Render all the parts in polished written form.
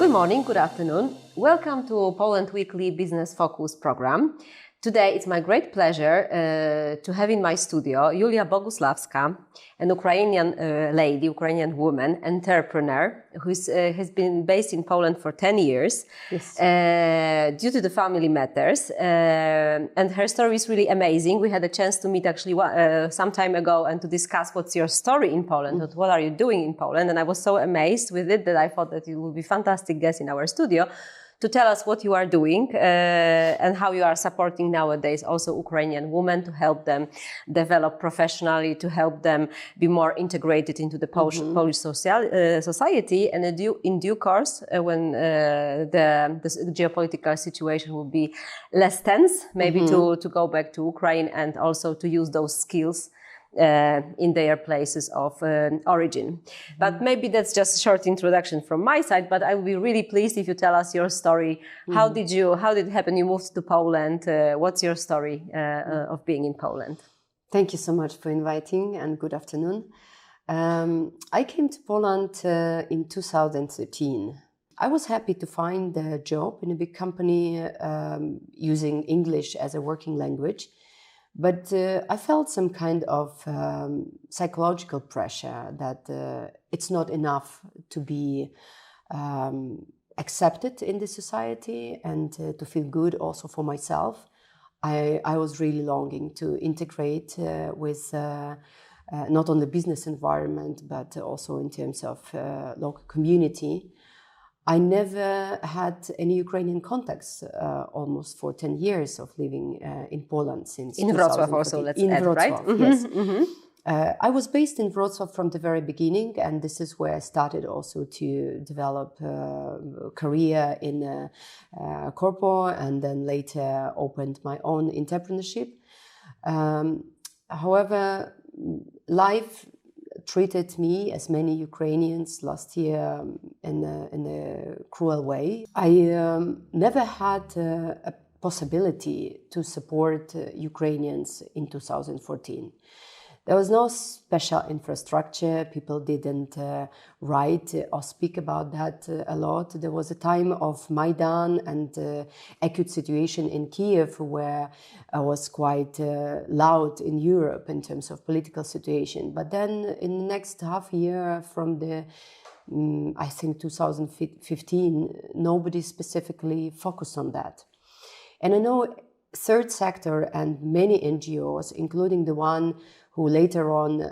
Good morning, good afternoon. Welcome to Poland Weekly Business Focus program. Today it's my great pleasure to have in my studio Julia Boguslavska, an Ukrainian lady, Ukrainian woman, entrepreneur who has been based in Poland for 10 years. Yes. Due to the family matters. And her story is really amazing. We had a chance to meet actually some time ago and to discuss what's your story in Poland, what are you doing in Poland. And I was so amazed with it that I thought that you would be a fantastic guest in our studio to tell us what you are doing and how you are supporting nowadays also Ukrainian women to help them develop professionally, to help them be more integrated into the Polish society. And in due course, when the geopolitical situation will be less tense, maybe to go back to Ukraine and also to use those skills in their places of origin. But maybe that's just a short introduction from my side, but I would be really pleased if you tell us your story. How did it happen? You moved to Poland. What's your story of being in Poland? Thank you so much for inviting and good afternoon. I came to Poland in 2013. I was happy to find a job in a big company using English as a working language. But I felt some kind of psychological pressure that it's not enough to be accepted in the society and to feel good also for myself. I was really longing to integrate with not only the business environment, but also in terms of local community. I never had any Ukrainian contacts almost for 10 years of living in Poland since in Wrocław also, let's in add, Wrocław, right? Yes. I was based in Wrocław from the very beginning, and this is where I started also to develop a career in corpo, and then later opened my own entrepreneurship. However, life treated me, as many Ukrainians last year, in a cruel way. I never had a possibility to support Ukrainians in 2014. There was no special infrastructure. People didn't write or speak about that a lot. There was a time of Maidan and acute situation in Kiev where I was quite loud in Europe in terms of political situation. But then in the next half year from I think 2015, nobody specifically focused on that. And I know third sector and many NGOs, including the one who later on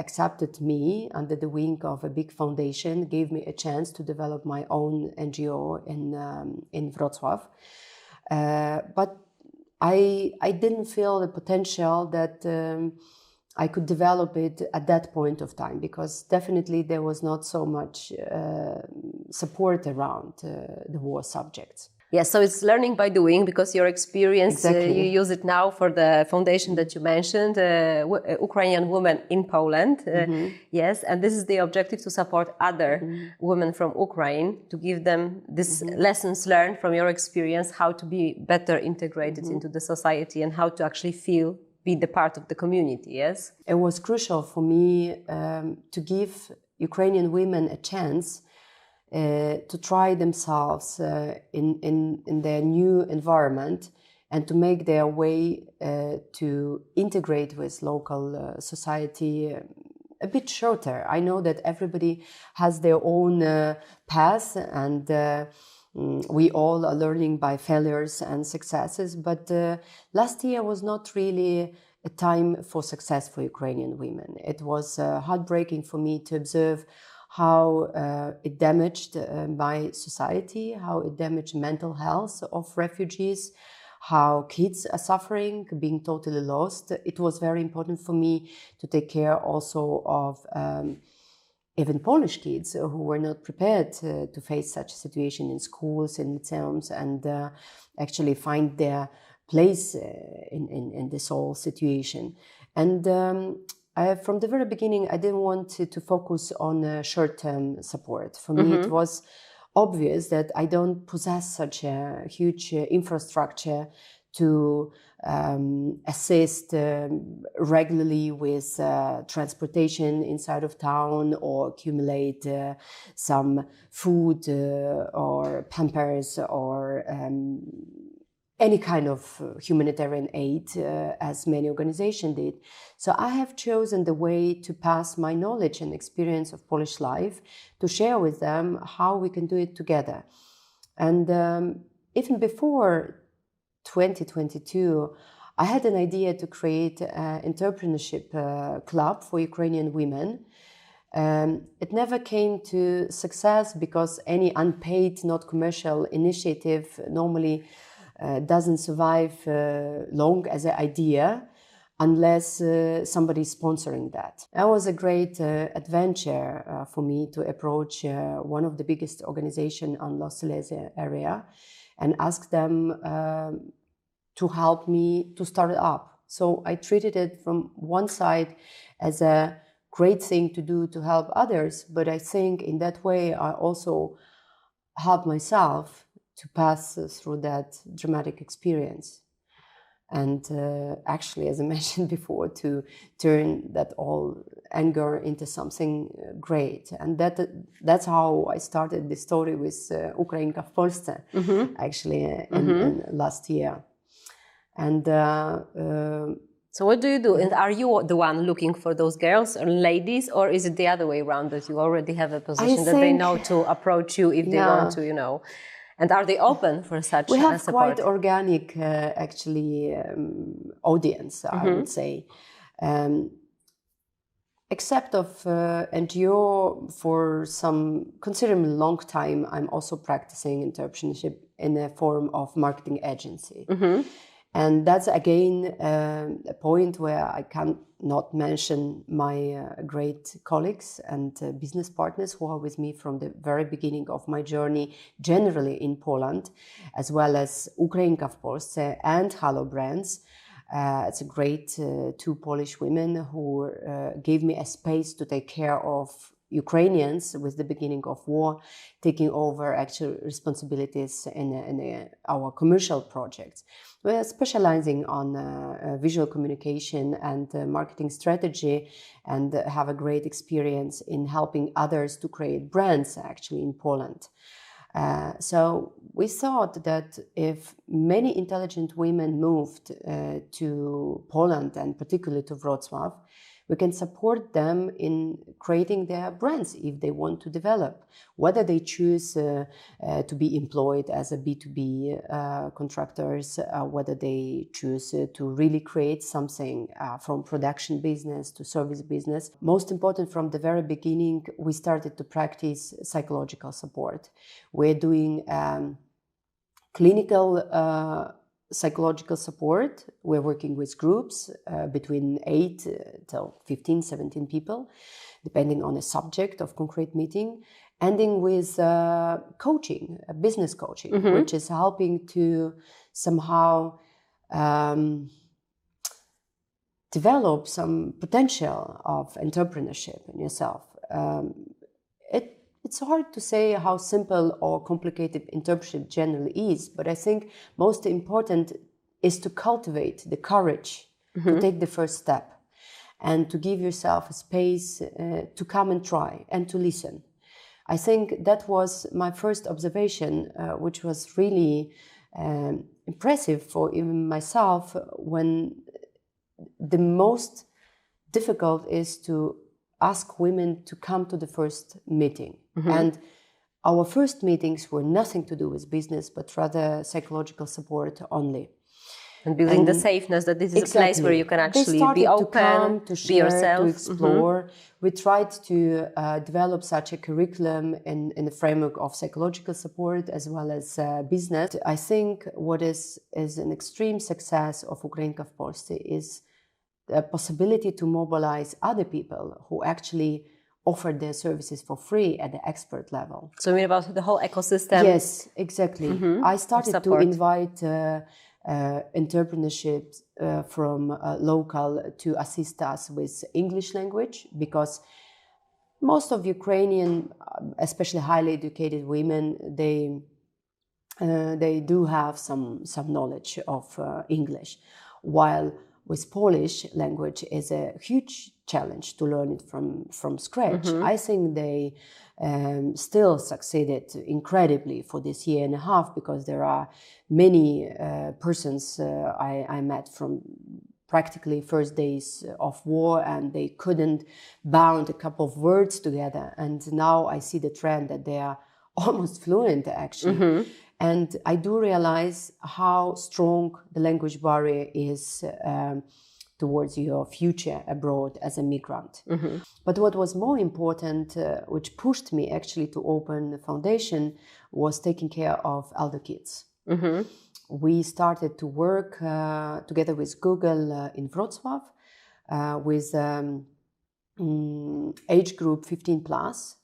accepted me under the wing of a big foundation, gave me a chance to develop my own NGO in Wrocław. But I didn't feel the potential that I could develop it at that point of time, because definitely there was not so much support around the war subjects. Yes, so it's learning by doing, because your experience, Exactly. you use it now for the foundation that you mentioned, Ukrainian women in Poland. Yes, and this is the objective, to support other women from Ukraine, to give them these lessons learned from your experience, how to be better integrated into the society and how to actually be the part of the community, yes? It was crucial for me to give Ukrainian women a chance to try themselves in their new environment and to make their way to integrate with local society a bit shorter. I know that everybody has their own path, and we all are learning by failures and successes. But last year was not really a time for success for Ukrainian women. It was heartbreaking for me to observe how it damaged my society, how it damaged mental health of refugees, how kids are suffering, being totally lost. It was very important for me to take care also of even Polish kids who were not prepared to face such a situation in schools, in museums, and actually find their place in this whole situation. And from the very beginning, I didn't want to focus on short-term support. For me, it was obvious that I don't possess such a huge infrastructure to assist regularly with transportation inside of town, or accumulate some food or pampers or any kind of humanitarian aid, as many organizations did. So I have chosen the way to pass my knowledge and experience of Polish life, to share with them how we can do it together. And even before 2022, I had an idea to create an entrepreneurship club for Ukrainian women. It never came to success because any unpaid, not commercial initiative normally doesn't survive long as an idea unless somebody is sponsoring that. That was a great adventure for me to approach one of the biggest organizations on Lost Silesia area and ask them to help me to start it up. So I treated it from one side as a great thing to do to help others, but I think in that way I also help myself to pass through that dramatic experience. And actually, as I mentioned before, to turn that all anger into something great. And that's how I started the story with Ukrainka w Polsce, actually, in last year. And so what do you do? And are you the one looking for those girls and ladies, or is it the other way around, that you already have a position that they know to approach you if they want to, you know? And are they open for such support? We have quite organic, actually, audience, I would say. Except of NGO, for some considerably long time, I'm also practicing entrepreneurship in a form of marketing agency. And that's, again, a point where I cannot mention my great colleagues and business partners who are with me from the very beginning of my journey, generally in Poland, as well as Ukrainka w Polsce and Halo Brands. It's a great two Polish women who gave me a space to take care of Ukrainians with the beginning of war, taking over actual responsibilities in our commercial projects. We are specializing on visual communication and marketing strategy, and have a great experience in helping others to create brands actually in Poland. So we thought that if many intelligent women moved to Poland, and particularly to Wrocław, we can support them in creating their brands if they want to develop, whether they choose to be employed as a B2B contractors, whether they choose to really create something from production business to service business. Most important, from the very beginning, we started to practice psychological support. We're doing clinical psychological support. We're working with groups between 8 to 15, 17 people, depending on the subject of concrete meeting, ending with coaching, business coaching, which is helping to somehow develop some potential of entrepreneurship in yourself. It's hard to say how simple or complicated entrepreneurship generally is, but I think most important is to cultivate the courage to take the first step and to give yourself a space to come and try and to listen. I think that was my first observation, which was really impressive for even myself, when the most difficult is to ask women to come to the first meeting. And our first meetings were nothing to do with business, but rather psychological support only. And building the safeness that this is a place where you can actually be open, to come, to share, be yourself. to explore. We tried to develop such a curriculum in the framework of psychological support as well as business. I think what is an extreme success of Ukrainka w Polsce is the possibility to mobilize other people who actually offer their services for free at the expert level. So you mean about the whole ecosystem? Yes, exactly. I started to invite entrepreneurship from local to assist us with English language, because most of Ukrainian, especially highly educated women, they they do have some knowledge of English, while with Polish language is a huge challenge to learn it from scratch. I think they still succeeded incredibly for this year and a half, because there are many persons I met from practically first days of war, and they couldn't bound a couple of words together. And now I see the trend that they are almost fluent, actually. And I do realize how strong the language barrier is towards your future abroad as a migrant. But what was more important, which pushed me actually to open the foundation, was taking care of elder kids. We started to work together with Google in Wrocław with age group 15 plus.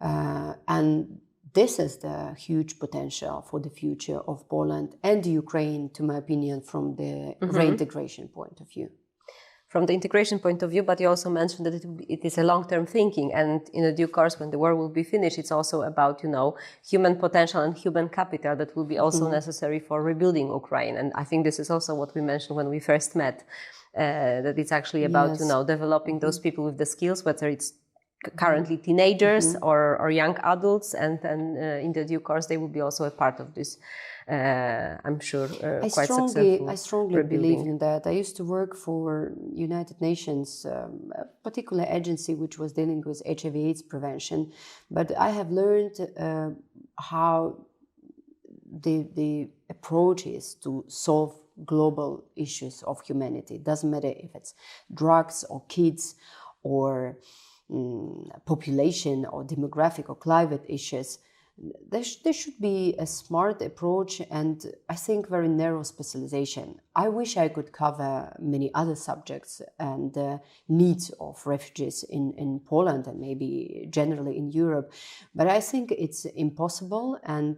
And this is the huge potential for the future of Poland and Ukraine, to my opinion, from the reintegration point of view. From the integration point of view, but you also mentioned that it is a long-term thinking, and in a due course, when the war will be finished, it's also about, human potential and human capital that will be also necessary for rebuilding Ukraine. And I think this is also what we mentioned when we first met, that it's actually about, developing those people with the skills, whether it's currently teenagers or young adults, and then in the due course they will be also a part of this, I'm sure, quite successful. I strongly believe in that. I used to work for United Nations, a particular agency which was dealing with HIV/AIDS prevention, but I have learned how the approach is to solve global issues of humanity. It doesn't matter if it's drugs or kids or population or demographic or climate issues. There should be a smart approach, and I think very narrow specialization. I wish I could cover many other subjects and needs of refugees in Poland and maybe generally in Europe, but I think it's impossible, and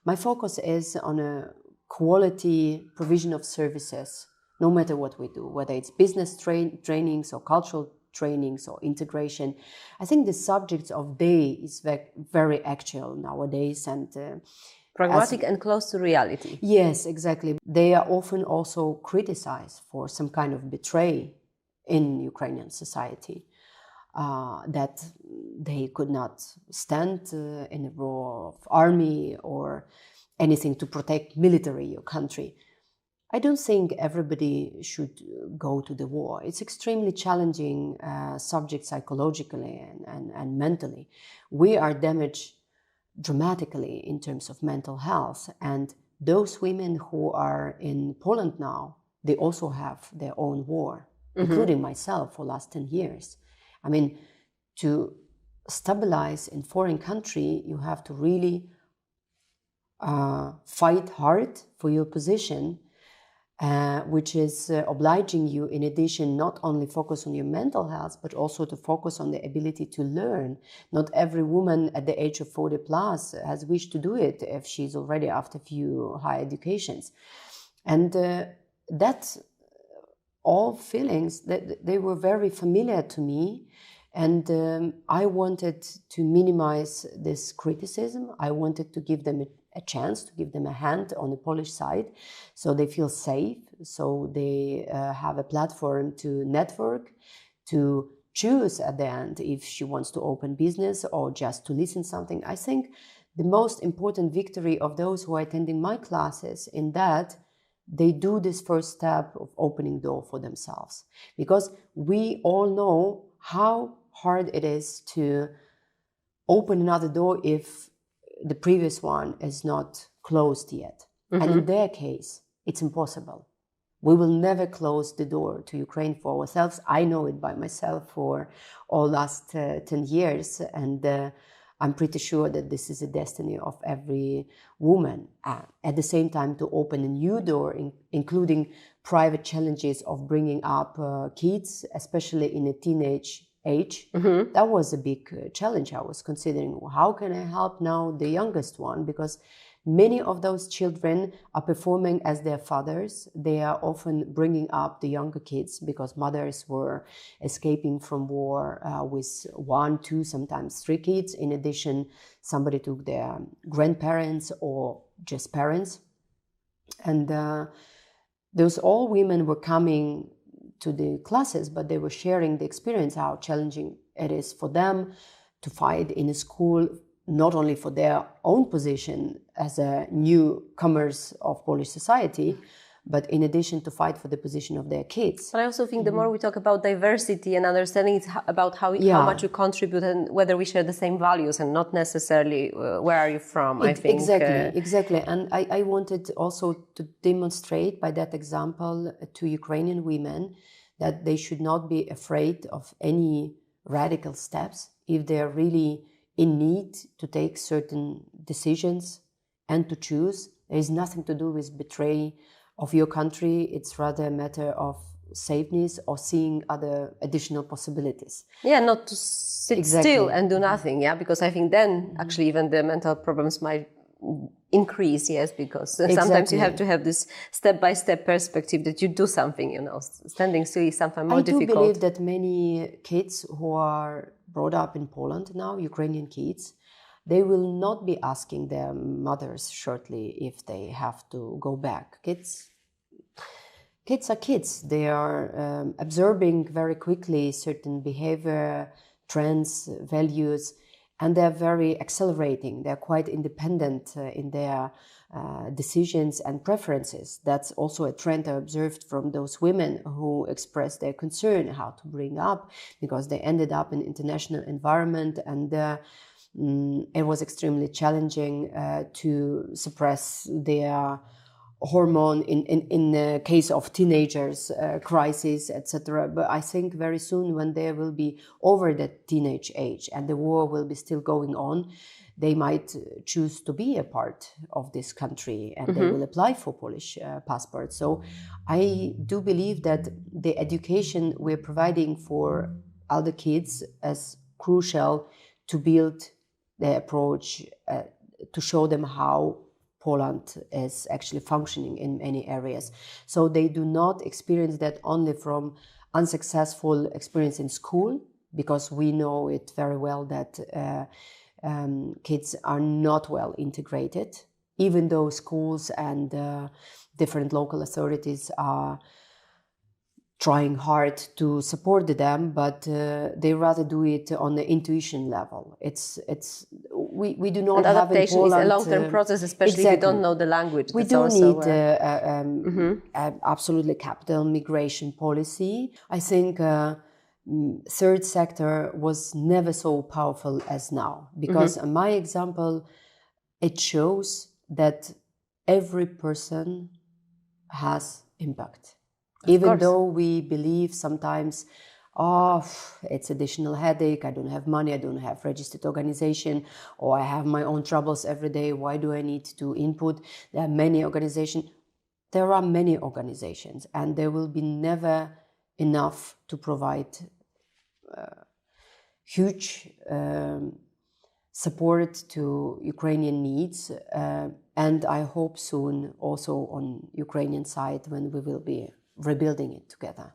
my focus is on a quality provision of services, no matter what we do, whether it's business trainings or cultural trainings or integration. I think the subject of day is very actual nowadays, and pragmatic and close to reality. Yes, exactly. They are often also criticized for some kind of betray in Ukrainian society, that they could not stand in a row of army or anything to protect military your country. I don't think everybody should go to the war. It's extremely challenging subject psychologically and mentally. We are damaged dramatically in terms of mental health. And those women who are in Poland now, they also have their own war, including myself for the last 10 years. I mean, to stabilize in foreign country, you have to really fight hard for your position, which is obliging you, in addition, not only focus on your mental health, but also to focus on the ability to learn. Not every woman at the age of 40 plus has wished to do it if she's already after a few high educations. And that all feelings, that they were very familiar to me. And I wanted to minimize this criticism. I wanted to give them a chance, to give them a hand on the Polish side, so they feel safe, so they have a platform to network, to choose at the end if she wants to open business or just to listen something. I think the most important victory of those who are attending my classes in that they do this first step of opening door for themselves, because we all know how hard it is to open another door if the previous one is not closed yet. And in their case, it's impossible. We will never close the door to Ukraine for ourselves. I know it by myself for all last 10 years. And I'm pretty sure that this is a destiny of every woman. At the same time, to open a new door, including private challenges of bringing up kids, especially in a teenage age. That was a big challenge. I was considering, how can I help now the youngest one? Because many of those children are performing as their fathers. They are often bringing up the younger kids because mothers were escaping from war with 1, 2, sometimes 3 kids. In addition, somebody took their grandparents or just parents. And those all women were coming to the classes, but they were sharing the experience, how challenging it is for them to fight in a school, not only for their own position as a newcomers of Polish society, but in addition to fight for the position of their kids. But I also think the more we talk about diversity and understanding, it's about how much you contribute and whether we share the same values and not necessarily where are you from, I think. Exactly. And I wanted also to demonstrate by that example to Ukrainian women that they should not be afraid of any radical steps if they're really in need to take certain decisions and to choose. There is nothing to do with betray of your country. It's rather a matter of safeness or seeing other additional possibilities. Yeah, not to sit still and do nothing, because I think then actually even the mental problems might increase, because sometimes you have to have this step-by-step perspective that you do something, standing still is something more difficult. I do believe that many kids who are brought up in Poland now, Ukrainian kids, they will not be asking their mothers shortly if they have to go back. Kids are kids. They are absorbing very quickly certain behavior, trends, values, and they're very accelerating. They're quite independent in their decisions and preferences. That's also a trend I observed from those women who expressed their concern how to bring up, because they ended up in international environment and it was extremely challenging to suppress their hormone in the case of teenagers, crisis, etc. But I think very soon when they will be over that teenage age and the war will be still going on, they might choose to be a part of this country and they will apply for Polish passports. So I do believe that the education we're providing for other kids is crucial to build their approach, to show them how Poland is actually functioning in many areas. So they do not experience that only from unsuccessful experience in school, because we know it very well that kids are not well integrated, even though schools and different local authorities are trying hard to support them, but they rather do it on the intuition level. We do not and have adaptation in Poland, is a long-term process, especially if you don't know the language. We do need absolutely capital migration policy. I think third sector was never so powerful as now, because in my example, it shows that every person has impact. Even though we believe sometimes, it's additional headache, I don't have money, I don't have registered organization, or I have my own troubles every day, why do I need to input? There are many organizations. There are many organizations, and there will be never enough to provide huge support to Ukrainian needs. And I hope soon also on Ukrainian side when we will be rebuilding it together.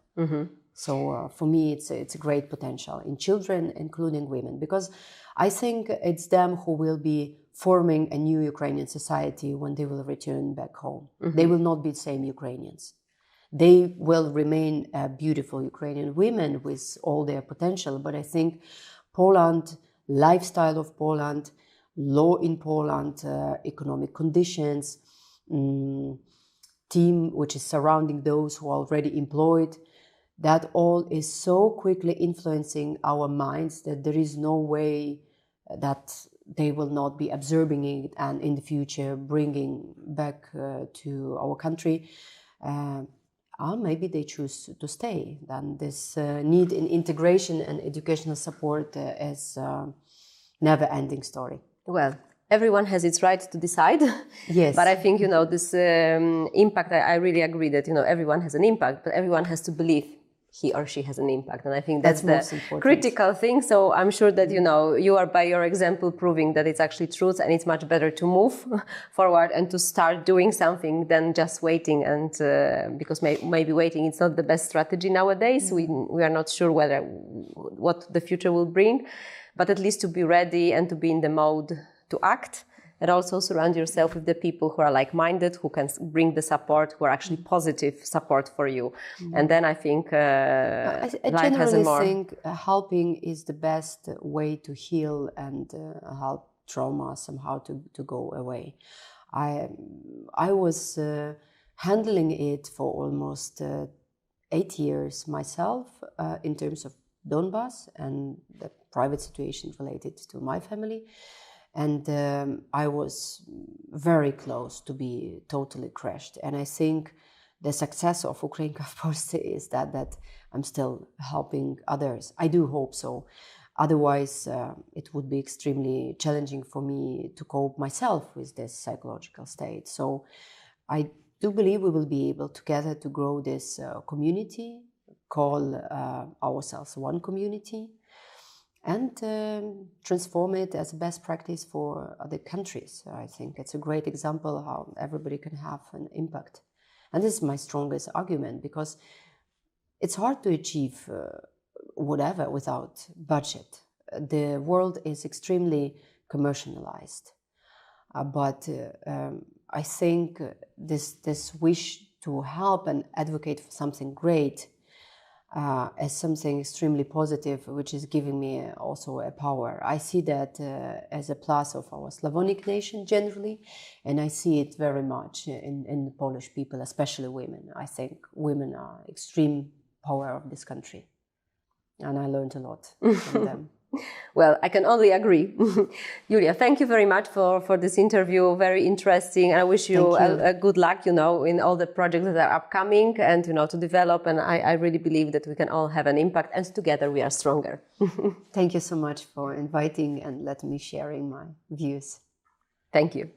So for me, it's a great potential in children, including women, because I think it's them who will be forming a new Ukrainian society when they will return back home. They will not be the same Ukrainians. They will remain beautiful Ukrainian women with all their potential, but I think Poland, lifestyle of Poland, law in Poland, economic conditions, team which is surrounding those who are already employed, that all is so quickly influencing our minds that there is no way that they will not be absorbing it and in the future bringing back to our country. Or maybe they choose to stay. Then this need in integration and educational support is a never-ending story. Well, everyone has its right to decide. Yes. But I think, this impact, I really agree that, everyone has an impact, but everyone has to believe he or she has an impact. And I think that's the critical thing. So I'm sure that, you are by your example proving that it's actually truth, and it's much better to move forward and to start doing something than just waiting. And because maybe waiting is not the best strategy nowadays. We are not sure what the future will bring, but at least to be ready and to be in the mode to act. and also surround yourself with the people who are like-minded, who can bring the support, who are actually positive support for you. And then I think I life has a generally more... think helping is the best way to heal and help trauma somehow to go away. I was handling it for almost 8 years myself in terms of Donbass and the private situation related to my family. And I was very close to be totally crushed. And I think the success of Ukraine, of course, is that I'm still helping others. I do hope so. Otherwise, it would be extremely challenging for me to cope myself with this psychological state. So I do believe we will be able together to grow this community, call ourselves one community, and transform it as a best practice for other countries. I think it's a great example how everybody can have an impact. And this is my strongest argument, because it's hard to achieve whatever without budget. The world is extremely commercialized. But I think this wish to help and advocate for something great as something extremely positive, which is giving me also a power. I see that as a plus of our Slavonic nation generally, and I see it very much in the Polish people, especially women. I think women are extreme power of this country, and I learned a lot from them. Well, I can only agree. Julia, thank you very much for this interview. Very interesting. I wish you a good luck, in all the projects that are upcoming and, to develop. And I really believe that we can all have an impact, and together we are stronger. Thank you so much for inviting and letting me sharing my views. Thank you.